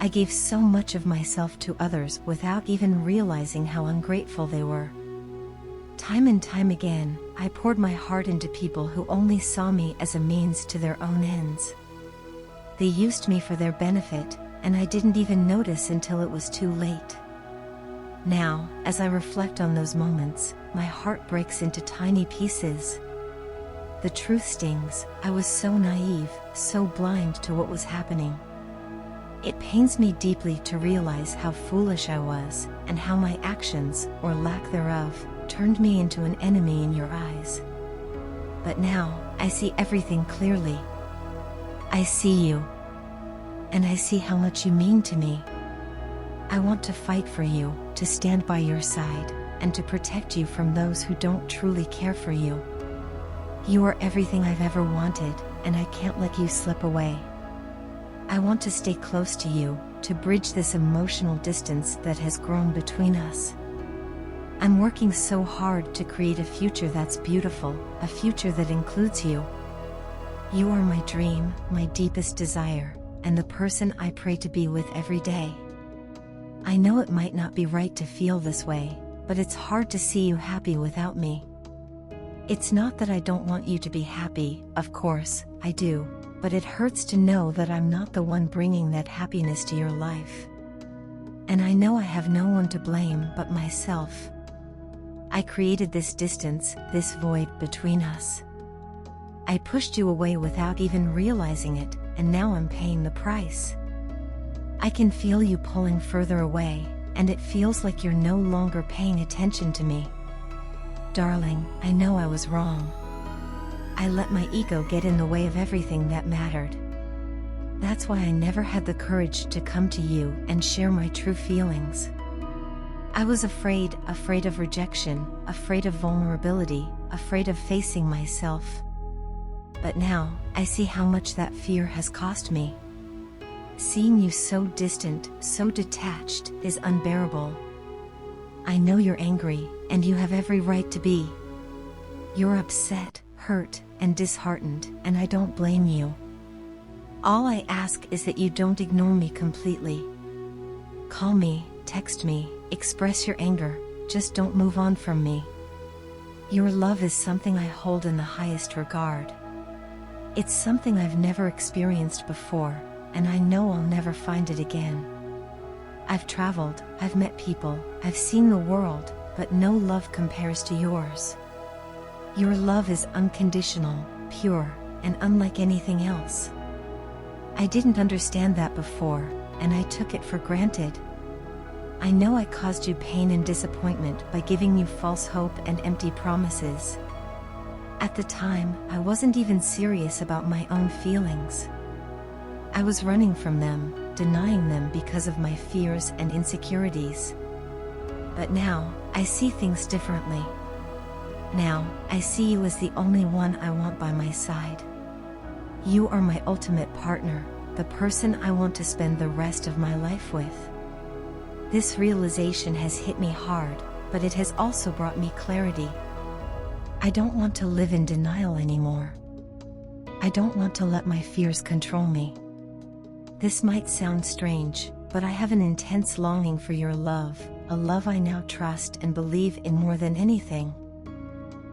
I gave so much of myself to others without even realizing how ungrateful they were. Time and time again, I poured my heart into people who only saw me as a means to their own ends. They used me for their benefit, and I didn't even notice until it was too late. Now, as I reflect on those moments, my heart breaks into tiny pieces. The truth stings. I was so naive, so blind to what was happening. It pains me deeply to realize how foolish I was, and how my actions, or lack thereof, turned me into an enemy in your eyes. But now, I see everything clearly. I see you. And I see how much you mean to me. I want to fight for you, to stand by your side, and to protect you from those who don't truly care for you. You are everything I've ever wanted, and I can't let you slip away. I want to stay close to you, to bridge this emotional distance that has grown between us. I'm working so hard to create a future that's beautiful, a future that includes you. You are my dream, my deepest desire, and the person I pray to be with every day. I know it might not be right to feel this way, but it's hard to see you happy without me. It's not that I don't want you to be happy, of course, I do, but it hurts to know that I'm not the one bringing that happiness to your life. And I know I have no one to blame but myself. I created this distance, this void between us. I pushed you away without even realizing it, and now I'm paying the price. I can feel you pulling further away, and it feels like you're no longer paying attention to me. Darling, I know I was wrong. I let my ego get in the way of everything that mattered. That's why I never had the courage to come to you and share my true feelings. I was afraid of rejection, afraid of vulnerability, afraid of facing myself. But now, I see how much that fear has cost me. Seeing you so distant, so detached, is unbearable. I know you're angry, and you have every right to be. You're upset, hurt, and disheartened, and I don't blame you. All I ask is that you don't ignore me completely. Call me, text me, express your anger, just don't move on from me. Your love is something I hold in the highest regard. It's something I've never experienced before, and I know I'll never find it again. I've traveled, I've met people, I've seen the world, but no love compares to yours. Your love is unconditional, pure, and unlike anything else. I didn't understand that before, and I took it for granted. I know I caused you pain and disappointment by giving you false hope and empty promises. At the time, I wasn't even serious about my own feelings. I was running from them, denying them because of my fears and insecurities. But now, I see things differently. Now, I see you as the only one I want by my side. You are my ultimate partner, the person I want to spend the rest of my life with. This realization has hit me hard, but it has also brought me clarity. I don't want to live in denial anymore. I don't want to let my fears control me. This might sound strange, but I have an intense longing for your love, a love I now trust and believe in more than anything.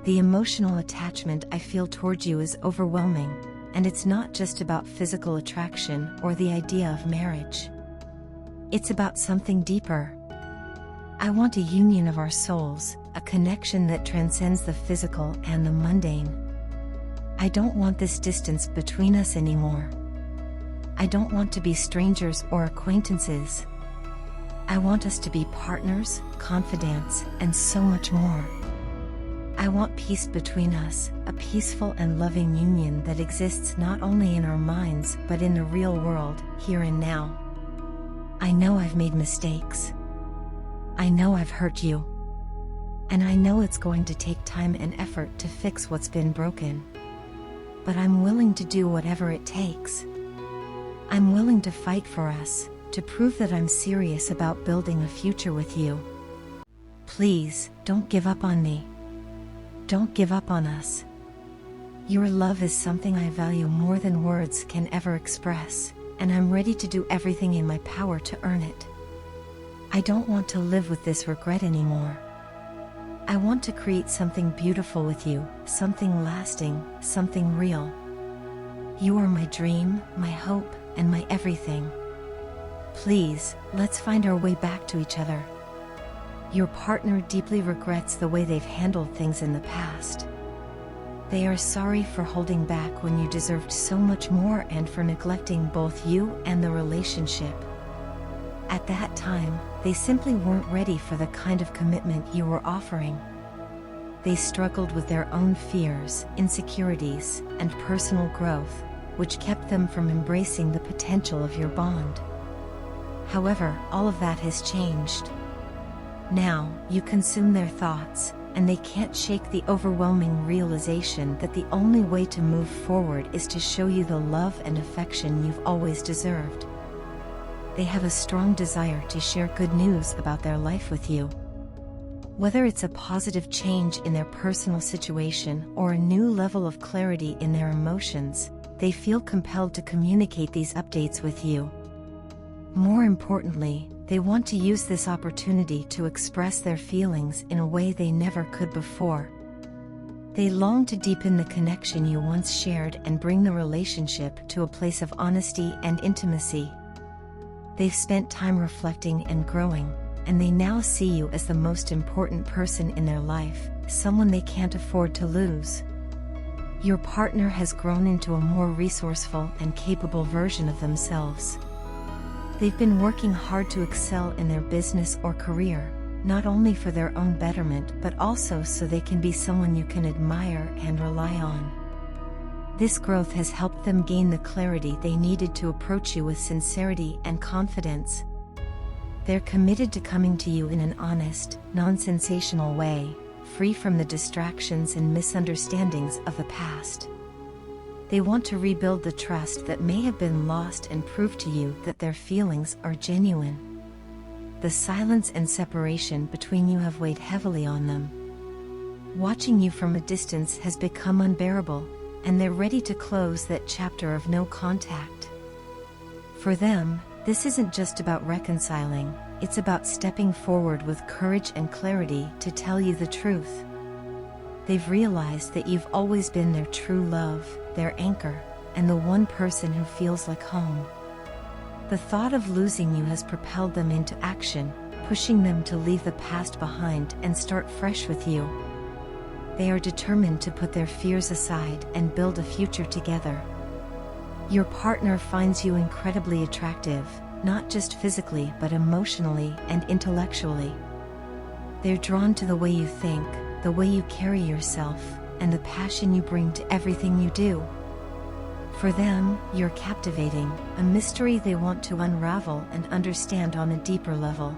The emotional attachment I feel towards you is overwhelming, and it's not just about physical attraction or the idea of marriage. It's about something deeper. I want a union of our souls, a connection that transcends the physical and the mundane. I don't want this distance between us anymore. I don't want to be strangers or acquaintances. I want us to be partners, confidants, and so much more. I want peace between us, a peaceful and loving union that exists not only in our minds but in the real world, here and now. I know I've made mistakes. I know I've hurt you. And I know it's going to take time and effort to fix what's been broken. But I'm willing to do whatever it takes. I'm willing to fight for us, to prove that I'm serious about building a future with you. Please, don't give up on me. Don't give up on us. Your love is something I value more than words can ever express. and I'm ready to do everything in my power to earn it. I don't want to live with this regret anymore. I want to create something beautiful with you, something lasting, something real. You are my dream, my hope, and my everything. Please, let's find our way back to each other. Your partner deeply regrets the way they've handled things in the past. They are sorry for holding back when you deserved so much more and for neglecting both you and the relationship. At that time, they simply weren't ready for the kind of commitment you were offering. They struggled with their own fears, insecurities, and personal growth, which kept them from embracing the potential of your bond. However, all of that has changed. Now, you consume their thoughts, and they can't shake the overwhelming realization that the only way to move forward is to show you the love and affection you've always deserved. They have a strong desire to share good news about their life with you. Whether it's a positive change in their personal situation or a new level of clarity in their emotions, they feel compelled to communicate these updates with you. More importantly, they want to use this opportunity to express their feelings in a way they never could before. They long to deepen the connection you once shared and bring the relationship to a place of honesty and intimacy. They've spent time reflecting and growing, and they now see you as the most important person in their life, someone they can't afford to lose. Your partner has grown into a more resourceful and capable version of themselves. They've been working hard to excel in their business or career, not only for their own betterment but also so they can be someone you can admire and rely on. This growth has helped them gain the clarity they needed to approach you with sincerity and confidence. They're committed to coming to you in an honest, non-sensational way, free from the distractions and misunderstandings of the past. They want to rebuild the trust that may have been lost and prove to you that their feelings are genuine. The silence and separation between you have weighed heavily on them. Watching you from a distance has become unbearable, and they're ready to close that chapter of no contact. For them, this isn't just about reconciling, it's about stepping forward with courage and clarity to tell you the truth. They've realized that you've always been their true love, their anchor, and the one person who feels like home. The thought of losing you has propelled them into action, pushing them to leave the past behind and start fresh with you. They are determined to put their fears aside and build a future together. Your partner finds you incredibly attractive, not just physically but emotionally and intellectually. They're drawn to the way you think, the way you carry yourself, and the passion you bring to everything you do. For them, you're captivating, a mystery they want to unravel and understand on a deeper level.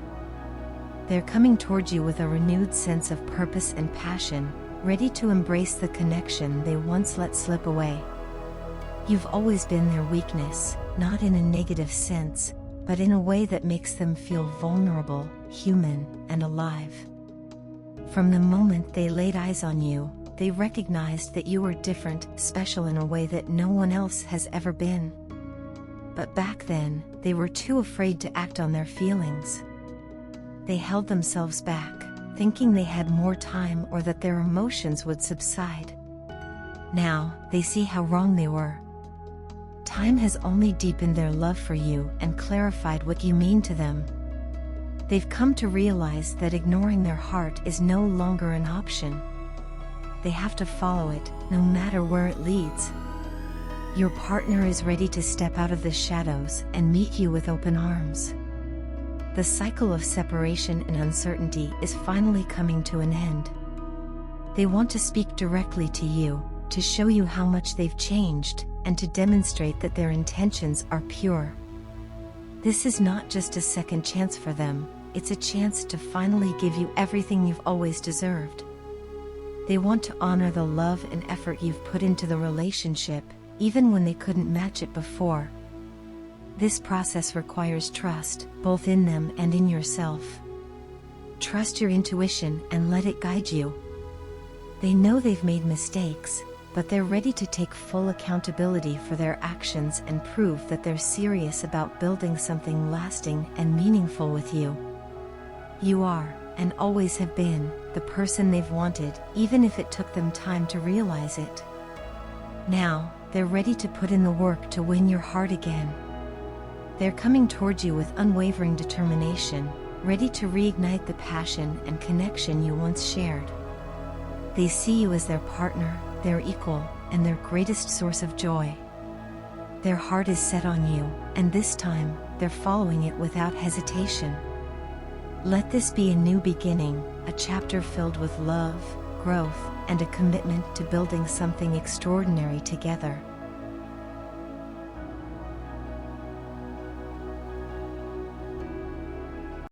They're coming towards you with a renewed sense of purpose and passion, ready to embrace the connection they once let slip away. You've always been their weakness, not in a negative sense, but in a way that makes them feel vulnerable, human, and alive. From the moment they laid eyes on you, they recognized that you were different, special in a way that no one else has ever been. But back then, they were too afraid to act on their feelings. They held themselves back, thinking they had more time or that their emotions would subside. Now, they see how wrong they were. Time has only deepened their love for you and clarified what you mean to them. They've come to realize that ignoring their heart is no longer an option. They have to follow it, no matter where it leads. Your partner is ready to step out of the shadows and meet you with open arms. The cycle of separation and uncertainty is finally coming to an end. They want to speak directly to you, to show you how much they've changed, and to demonstrate that their intentions are pure. This is not just a second chance for them, it's a chance to finally give you everything you've always deserved. They want to honor the love and effort you've put into the relationship, even when they couldn't match it before. This process requires trust, both in them and in yourself. Trust your intuition and let it guide you. They know they've made mistakes, but they're ready to take full accountability for their actions and prove that they're serious about building something lasting and meaningful with you. You are, and always have been, the person they've wanted, even if it took them time to realize it. Now, they're ready to put in the work to win your heart again. They're coming towards you with unwavering determination, ready to reignite the passion and connection you once shared. They see you as their partner, their equal, and their greatest source of joy. Their heart is set on you, and this time, they're following it without hesitation. Let this be a new beginning, a chapter filled with love, growth, and a commitment to building something extraordinary together.